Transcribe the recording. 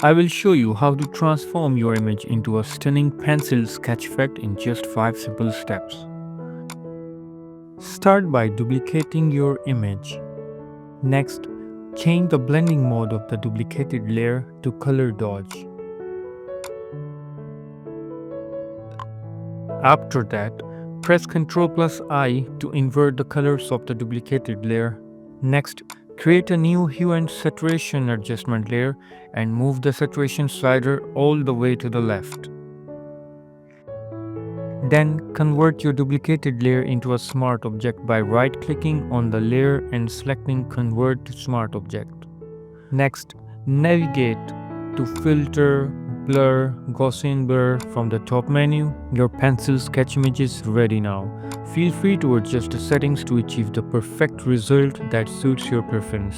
I will show you how to transform your image into a stunning pencil sketch effect in just 5 simple steps. Start by duplicating your image. Next, change the blending mode of the duplicated layer to color dodge. After that, press Ctrl+I to invert the colors of the duplicated layer. Next, create a new hue and saturation adjustment layer and move the saturation slider all the way to the left. Then convert your duplicated layer into a smart object by right-clicking on the layer and selecting Convert to Smart Object. Next, navigate to Filter, Blur, Gaussian Blur from the top menu. Your pencil sketch image is ready now. Feel free to adjust the settings to achieve the perfect result that suits your preference.